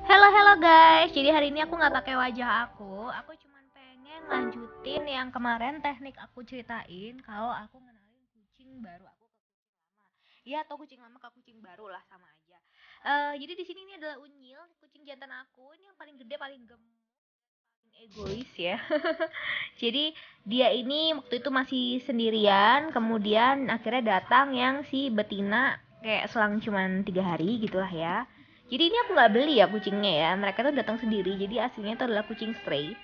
Hello hello guys, jadi hari ini aku nggak pakai wajah aku cuman pengen lanjutin yang kemarin teknik aku ceritain kalau aku ngenalin kucing baru aku ke kucing lama. Ya atau kucing lama ke kucing baru lah sama aja. Jadi di sini ini adalah Unyil, kucing jantan aku, ini yang paling gede, paling gemuk, paling egois ya. Jadi dia ini waktu itu masih sendirian, kemudian akhirnya datang yang si betina kayak selang cuman 3 hari gitulah ya. Jadi ini aku nggak beli ya kucingnya ya, mereka tuh datang sendiri. Jadi aslinya itu adalah kucing stray.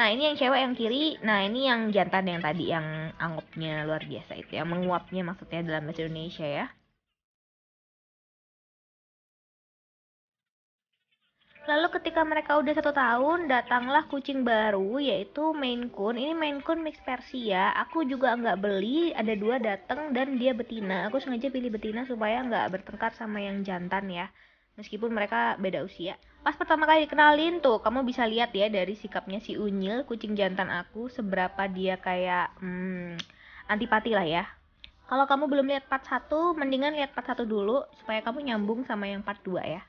Nah ini yang cewek yang kiri, nah ini yang jantan yang tadi yang angopnya luar biasa itu, yang menguapnya maksudnya dalam bahasa Indonesia ya. Lalu ketika mereka udah 1 tahun, datanglah kucing baru yaitu Maine Coon. Ini Maine Coon mix Persia. Aku juga nggak beli, ada dua datang dan dia betina. Aku sengaja pilih betina supaya nggak bertengkar sama yang jantan ya. Meskipun mereka beda usia. Pas pertama kali dikenalin tuh, kamu bisa lihat ya dari sikapnya si Unyil, kucing jantan aku, seberapa dia kayak antipati lah ya. Kalau kamu belum lihat part 1, mendingan lihat part 1 dulu supaya kamu nyambung sama yang part 2 ya.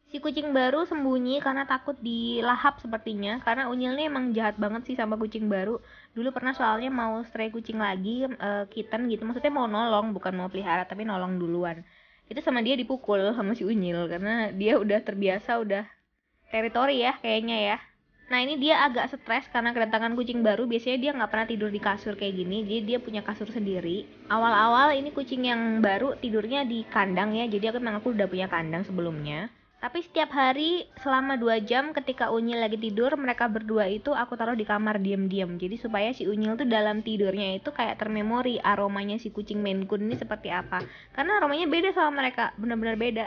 Si kucing baru sembunyi karena takut dilahap sepertinya, karena Unyil nih emang jahat banget sih sama kucing baru. Dulu pernah soalnya mau stray kucing lagi, kitten gitu, maksudnya mau nolong bukan mau pelihara tapi nolong duluan. Itu sama dia dipukul sama si Unyil karena dia udah terbiasa, udah teritori ya kayaknya ya. Nah ini dia agak stres karena kedatangan kucing baru. Biasanya dia nggak pernah tidur di kasur kayak gini, jadi dia punya kasur sendiri. Awal-awal ini kucing yang baru tidurnya di kandang ya, jadi aku udah punya kandang sebelumnya. Tapi setiap hari selama 2 jam ketika Unyil lagi tidur, mereka berdua itu aku taruh di kamar diam-diam. Jadi supaya si Unyil tuh dalam tidurnya itu kayak termemori aromanya si kucing Maine Coon ini seperti apa. Karena aromanya beda sama mereka, benar-benar beda.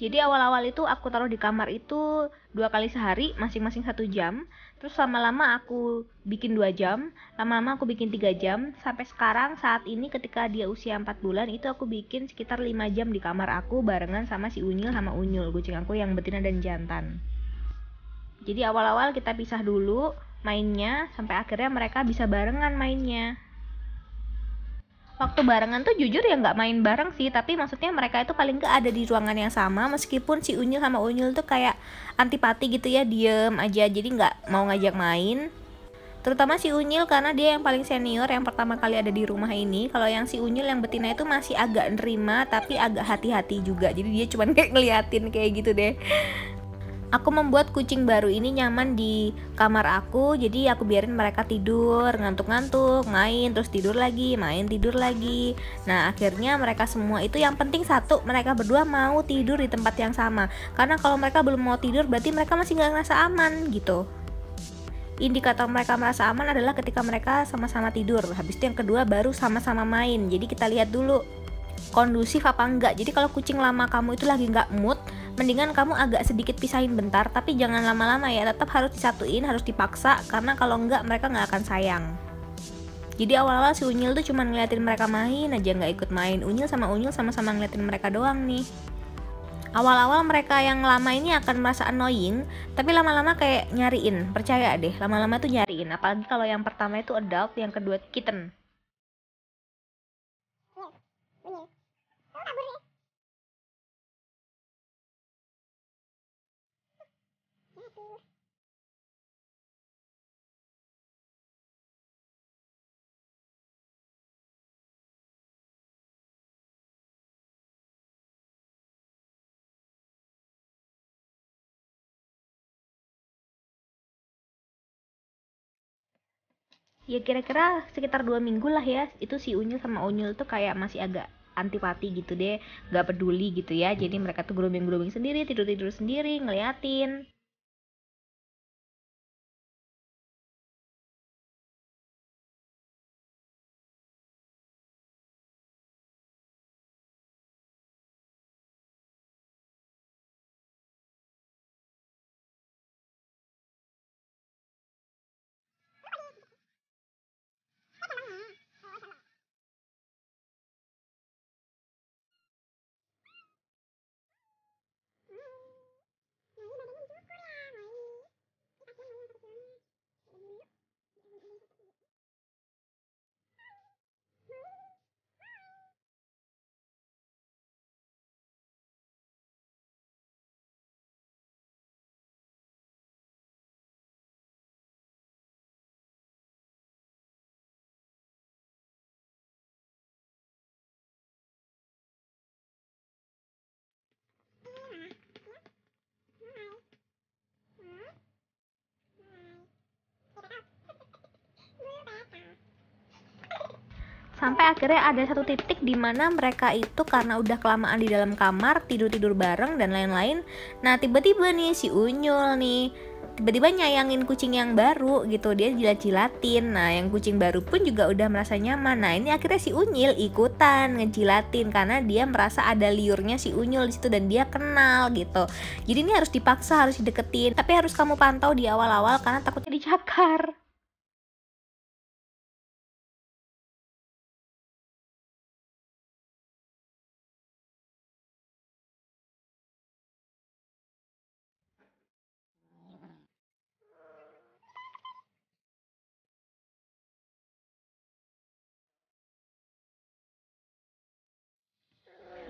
Jadi awal-awal itu aku taruh di kamar itu 2 kali sehari, masing-masing 1 jam. Terus lama-lama aku bikin 2 jam, lama-lama aku bikin 3 jam. Sampai sekarang saat ini ketika dia usia 4 bulan itu aku bikin sekitar 5 jam di kamar aku barengan sama si Unyil sama Unyul, kucing aku yang betina dan jantan. Jadi awal-awal kita pisah dulu mainnya sampai akhirnya mereka bisa barengan mainnya. Waktu barengan tuh jujur ya nggak main bareng sih, tapi maksudnya mereka itu paling nggak ada di ruangan yang sama, meskipun si Unyil sama Unyil tuh kayak antipati gitu ya, diem aja, jadi nggak mau ngajak main. Terutama si Unyil karena dia yang paling senior, yang pertama kali ada di rumah ini. Kalau yang si Unyil yang betina itu masih agak nerima tapi agak hati-hati juga, jadi dia cuman kayak ngeliatin kayak gitu deh. Aku membuat kucing baru ini nyaman di kamar aku, jadi aku biarin mereka tidur, ngantuk-ngantuk, main, terus tidur lagi, main, tidur lagi. Nah, akhirnya mereka semua itu yang penting satu, mereka berdua mau tidur di tempat yang sama. Karena kalau mereka belum mau tidur, berarti mereka masih nggak ngerasa aman gitu. Indikator mereka merasa aman adalah ketika mereka sama-sama tidur. Habis itu yang kedua baru sama-sama main. Jadi kita lihat dulu kondusif apa enggak. Jadi kalau kucing lama kamu itu lagi nggak mood, mendingan kamu agak sedikit pisahin bentar, tapi jangan lama-lama ya, tetap harus disatuin, harus dipaksa, karena kalau enggak mereka nggak akan sayang. Jadi awal-awal si Unyil tuh cuma ngeliatin mereka main aja, nggak ikut main. Unyil sama Unyil sama-sama ngeliatin mereka doang nih. Awal-awal mereka yang lama ini akan merasa annoying, tapi lama-lama kayak nyariin, percaya deh, lama-lama tuh nyariin. Apalagi kalau yang pertama itu adult, yang kedua kitten. Ya kira-kira sekitar 2 minggu lah ya, itu si Unyil sama Unyil tuh kayak masih agak antipati gitu deh, gak peduli gitu ya. Jadi mereka tuh grooming-grooming sendiri, tidur-tidur sendiri, ngeliatin. Sampai akhirnya ada satu titik di mana mereka itu karena udah kelamaan di dalam kamar, tidur-tidur bareng dan lain-lain. Nah tiba-tiba nih si Unyul nih tiba-tiba nyayangin kucing yang baru gitu, dia jilat-jilatin. Nah yang kucing baru pun juga udah merasa nyaman. Nah ini akhirnya si Unyil ikutan ngejilatin karena dia merasa ada liurnya si Unyul di situ dan dia kenal gitu. Jadi ini harus dipaksa, harus dideketin, tapi harus kamu pantau di awal-awal karena takutnya dicakar.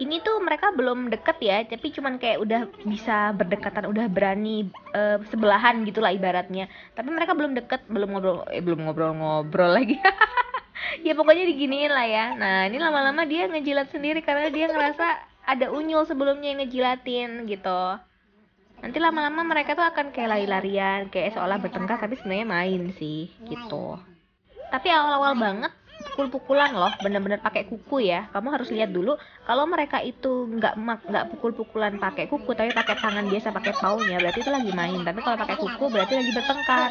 Ini tuh mereka belum deket ya, tapi cuman kayak udah bisa berdekatan, udah berani sebelahan gitulah ibaratnya. Tapi mereka belum deket, belum ngobrol-ngobrol lagi. Ya pokoknya diginiin lah ya. Nah ini lama-lama dia ngejilat sendiri karena dia ngerasa ada Unyul sebelumnya yang ngejilatin gitu. Nanti lama-lama mereka tuh akan kayak lari-larian, kayak seolah bertengkar tapi sebenarnya main sih gitu. Tapi awal-awal banget pukul-pukulan loh, bener-bener pakai kuku ya. Kamu harus lihat dulu kalau mereka itu nggak pukul-pukulan pakai kuku tapi pakai tangan biasa, pakai paunya, berarti itu lagi main. Tapi kalau pakai kuku berarti lagi bertengkar.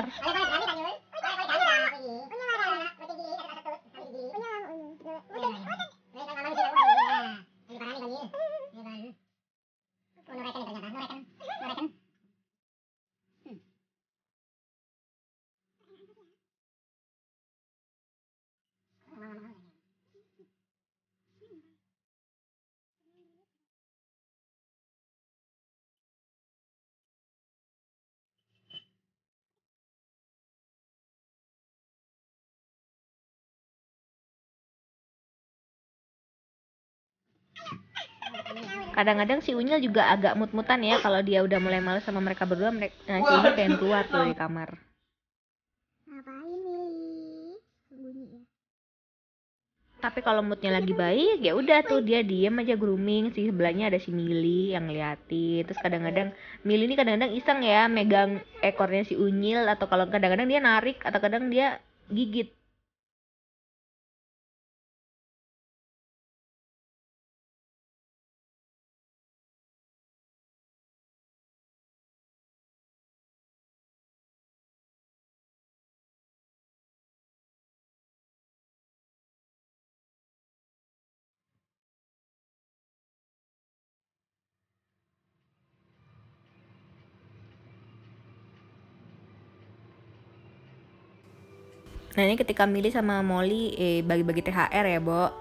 Kadang-kadang si Unyil juga agak mut-mutan ya kalau dia udah mulai males sama mereka berdua. Nah, si Unyil pengen keluar tuh dari kamar. Ngapain nih? Bunyi ya. Tapi kalau moodnya lagi baik ya udah tuh dia diem aja grooming. Si sebelahnya ada si Mili yang ngeliatin. Terus kadang-kadang Mili ini kadang-kadang iseng ya megang ekornya si Unyil, atau kalau kadang-kadang dia narik atau kadang dia gigit. Nah ini ketika Mili sama Molly bagi-bagi THR ya, Bo.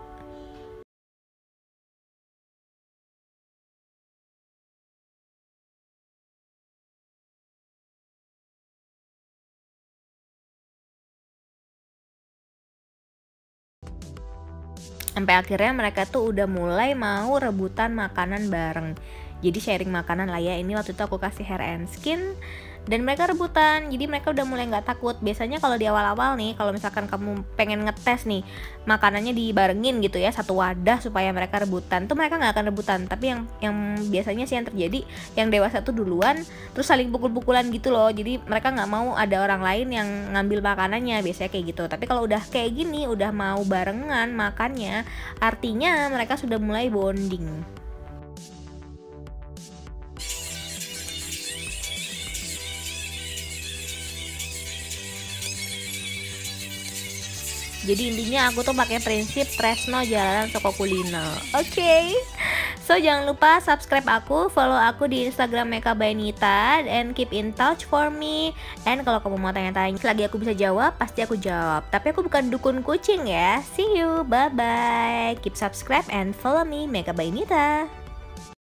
Sampai akhirnya mereka tuh udah mulai mau rebutan makanan bareng. Jadi sharing makanan lah ya. Ini waktu itu aku kasih hair and skin dan mereka rebutan. Jadi mereka udah mulai nggak takut. Biasanya kalau di awal-awal nih, kalau misalkan kamu pengen ngetes nih makanannya dibarengin gitu ya, satu wadah supaya mereka rebutan, tuh mereka nggak akan rebutan. Tapi yang biasanya sih yang terjadi, yang dewasa tuh duluan terus saling pukul-pukulan gitu loh. Jadi mereka nggak mau ada orang lain yang ngambil makanannya, biasanya kayak gitu. Tapi kalau udah kayak gini, udah mau barengan makannya, artinya mereka sudah mulai bonding. Jadi intinya aku tuh pakai prinsip tresno jalanan toko kulino. Oke. So jangan lupa subscribe aku, follow aku di Instagram Meka by Nita, and keep in touch for me. And kalau kamu mau tanya-tanya selagi aku bisa jawab, pasti aku jawab. Tapi aku bukan dukun kucing ya. See you, bye bye. Keep subscribe and follow me, Meka by Nita.